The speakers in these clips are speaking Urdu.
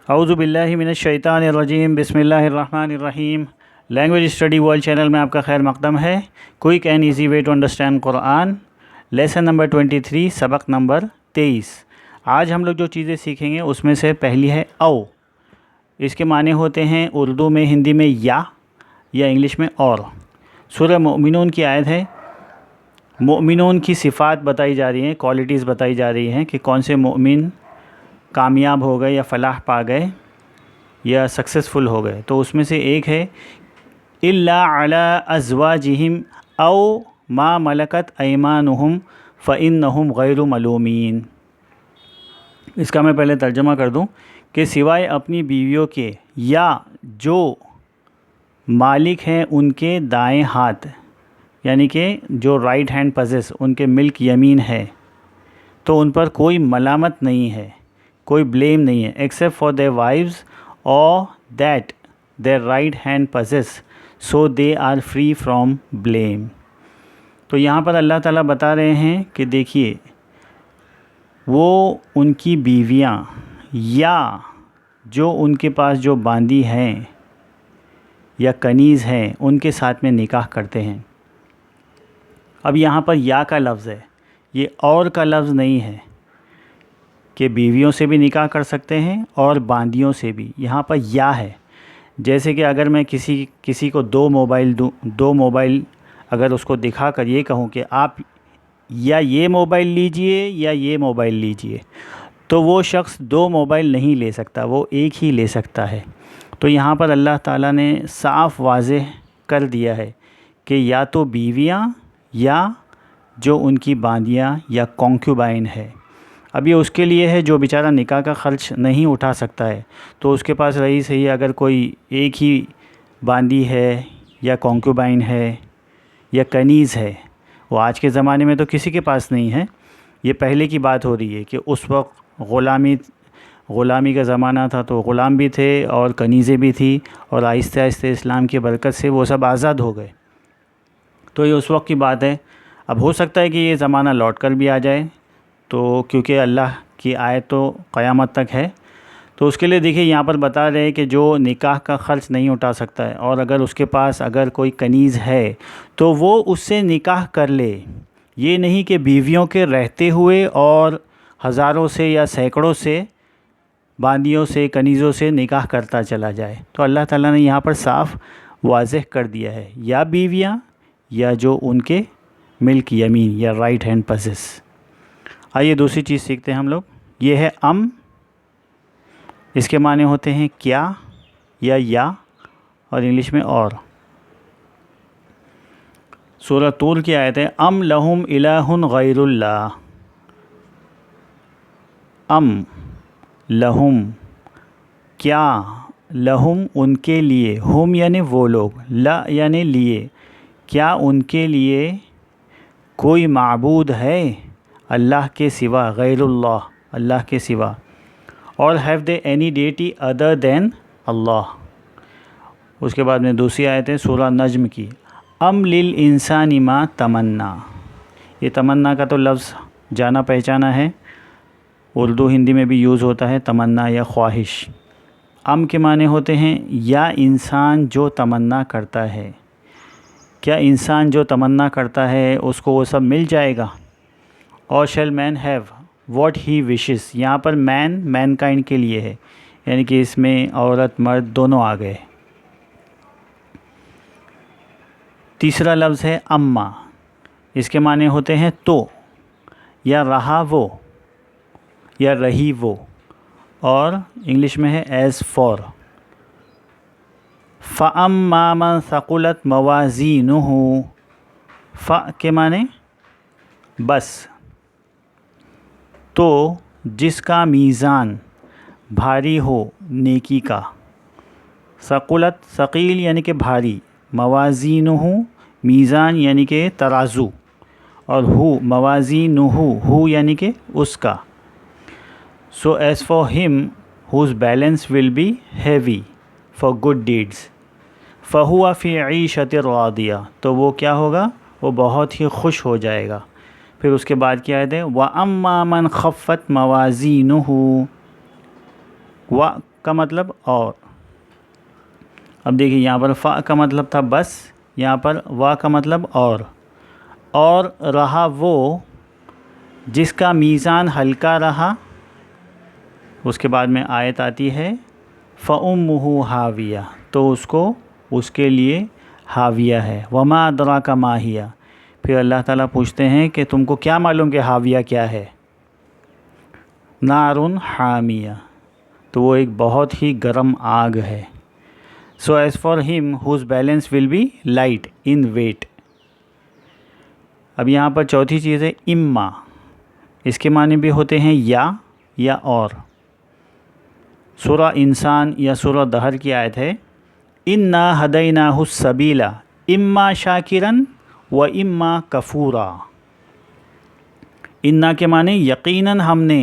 اعوذ باللہ من الشیطان الرجیم، بسم اللہ الرحمن الرحیم۔ لینگویج اسٹڈی ورلڈ چینل میں آپ کا خیر مقدم ہے۔ Quick and easy way to understand Quran, lesson number 23، سبق نمبر 23۔ آج ہم لوگ جو چیزیں سیکھیں گے اس میں سے پہلی ہے او۔ اس کے معنی ہوتے ہیں اردو میں، ہندی میں یا انگلش میں اور۔ سورہ مومنون کی آیت ہے۔ مومنون کی صفات بتائی جا رہی ہیں، کوالٹیز بتائی جا رہی ہیں کہ کون سے مومن کامیاب ہو گئے یا فلاح پا گئے یا سکسیسفل ہو گئے۔ تو اس میں سے ایک ہے الا علی ازواجہم او ما ملکت ایمانہم فانہم غیر ملومین۔ اس کا میں پہلے ترجمہ کر دوں کہ سوائے اپنی بیویوں کے یا جو مالک ہیں ان کے دائیں ہاتھ، یعنی کہ جو رائٹ ہینڈ پزیس، ان کے ملک یمین ہے، تو ان پر کوئی ملامت نہیں ہے، کوئی بلیم نہیں ہے، except for their wives or that their right hand possess so they are free from blame۔ تو یہاں پر اللہ تعالیٰ بتا رہے ہیں کہ دیکھیے، وہ ان کی بیویاں یا جو ان کے پاس جو باندی ہیں یا کنیز ہیں ان کے ساتھ میں نکاح کرتے ہیں۔ اب یہاں پر یا کا لفظ ہے، یہ اور کا لفظ نہیں ہے کہ بیویوں سے بھی نکاح کر سکتے ہیں اور باندیوں سے بھی۔ یہاں پر یا ہے، جیسے کہ اگر میں کسی کو دو موبائل دوں، دو موبائل اگر اس کو دکھا کر یہ کہوں کہ آپ یا یہ موبائل لیجئے یا یہ موبائل لیجئے، تو وہ شخص دو موبائل نہیں لے سکتا، وہ ایک ہی لے سکتا ہے۔ تو یہاں پر اللہ تعالیٰ نے صاف واضح کر دیا ہے کہ یا تو بیویاں یا جو ان کی باندیاں یا کونکیوبائن ہے۔ اب یہ اس کے لیے ہے جو بیچارہ نکاح کا خرچ نہیں اٹھا سکتا ہے، تو اس کے پاس رہی صحیح اگر کوئی ایک ہی باندی ہے یا کونکیوبائن ہے یا کنیز ہے۔ وہ آج کے زمانے میں تو کسی کے پاس نہیں ہے، یہ پہلے کی بات ہو رہی ہے کہ اس وقت غلامی کا زمانہ تھا، تو غلام بھی تھے اور کنیزیں بھی تھی، اور آہستہ آہستہ اسلام کی برکت سے وہ سب آزاد ہو گئے۔ تو یہ اس وقت کی بات ہے۔ اب ہو سکتا ہے کہ یہ زمانہ لوٹ کر بھی آ جائے، تو کیونکہ اللہ کی آیت تو قیامت تک ہے، تو اس کے لیے دیکھیے یہاں پر بتا رہے ہیں کہ جو نکاح کا خرچ نہیں اٹھا سکتا ہے اور اگر اس کے پاس اگر کوئی کنیز ہے تو وہ اس سے نکاح کر لے۔ یہ نہیں کہ بیویوں کے رہتے ہوئے اور ہزاروں سے یا سینکڑوں سے باندیوں سے، کنیزوں سے نکاح کرتا چلا جائے۔ تو اللہ تعالیٰ نے یہاں پر صاف واضح کر دیا ہے، یا بیویاں یا جو ان کے ملک یمین یا رائٹ ہینڈ پزیس۔ آئیے دوسری چیز سیکھتے ہیں ہم لوگ۔ یہ ہے اس کے معنی ہوتے ہیں کیا یا اور انگلش میں اور۔ سورہ طور کی آیت ہے ام لہم الہ غیر اللہ۔ ام لہم، کیا، لہم ان کے لیے، ہم یعنی وہ لوگ، لا یعنی لیے، کیا ان کے لیے کوئی معبود ہے اللہ کے سوا، غیر اللہ، اللہ کے سوا، or have they any deity other than Allah. اس کے بعد میں دوسری آیت ہے سورہ نجم کی، ام للانسان ما تمنا۔ یہ تمنا کا تو لفظ جانا پہچانا ہے، اردو ہندی میں بھی یوز ہوتا ہے، تمنا یا خواہش۔ ام کے معنی ہوتے ہیں یا انسان جو تمنا کرتا ہے، کیا انسان جو تمنا کرتا ہے اس کو وہ سب مل جائے گا؟ اور shell main have what he wishes. یہاں پر مین کائنڈ کے لیے ہے، یعنی کہ اس میں عورت مرد دونوں آ گئے۔ تیسرا لفظ ہے اما، اس کے معنی ہوتے ہیں تو، یا رہا وہ، یا رہی وہ، اور انگلش میں ہے ایز فار۔ فَأَمَّا مَنْ ثَقُلَتْ مَوَازِينُهُ، ف کے معنی بس، تو جس کا میزان بھاری ہو نیکی کا، ثقلت ثقیل یعنی کہ بھاری، موازینہ میزان یعنی کہ ترازو، اور ہو موازینہ ہو یعنی کہ اس کا۔ سو ایز فار ہم whose balance will be heavy for good deeds فَهُوَ فِي عِيشَةٍ رَاضِيَةٍ، تو وہ کیا ہوگا، وہ بہت ہی خوش ہو جائے گا۔ پھر اس کے بعد کیا ہے، وَأَمَّا مَنْ خَفَّتْ مَوَازِينُهُ، وا کا مطلب اور. اب دیکھیے یہاں پر فا کا مطلب تھا بس، یہاں پر وا کا مطلب اور رہا وہ جس کا میزان ہلکا رہا. اس کے بعد میں آیت آتی ہے فَأُمُّهُ حاویہ، تو اس کے لیے حاویہ ہے. وَمَا أَدْرَاكَ مَا هِيَ، پھر اللہ تعالیٰ پوچھتے ہیں کہ تم کو کیا معلوم کہ حاویہ کیا ہے؟ نارٌ حامیہ، تو وہ ایک بہت ہی گرم آگ ہے. So as for him whose balance will be light in weight. اب یہاں پر چوتھی چیز ہے اما، اس کے معنی بھی ہوتے ہیں یا اور. سورہ انسان یا سورہ دہر کی آیت ہے اِنَّا هَدَيْنَاهُ السَّبِيلَ اِمَّا شَاكِرًا وَإِمَّا كَفُورًا. اِنَّا کے معنی یقیناً ہم نے،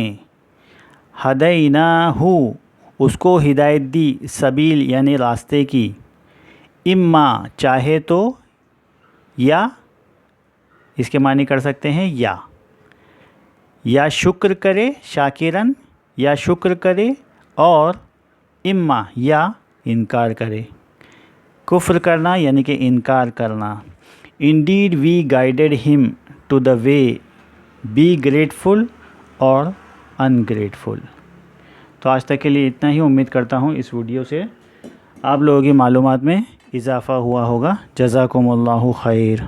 ہدیناہ اس کو ہدایت دی، سبیل یعنی راستے کی، اما چاہے تو، یا اس کے معنی کر سکتے ہیں یا شکر کرے، شاکرن یا شکر کرے، اور اما یا انکار کرے. کفر کرنا یعنی کہ انکار کرنا. Indeed we guided him to the way, be grateful اور ungrateful. تو آج تک کے لیے اتنا ہی. امید کرتا ہوں اس ویڈیو سے آپ لوگوں کی معلومات میں اضافہ ہوا ہوگا. جزاکم اللہ خیر.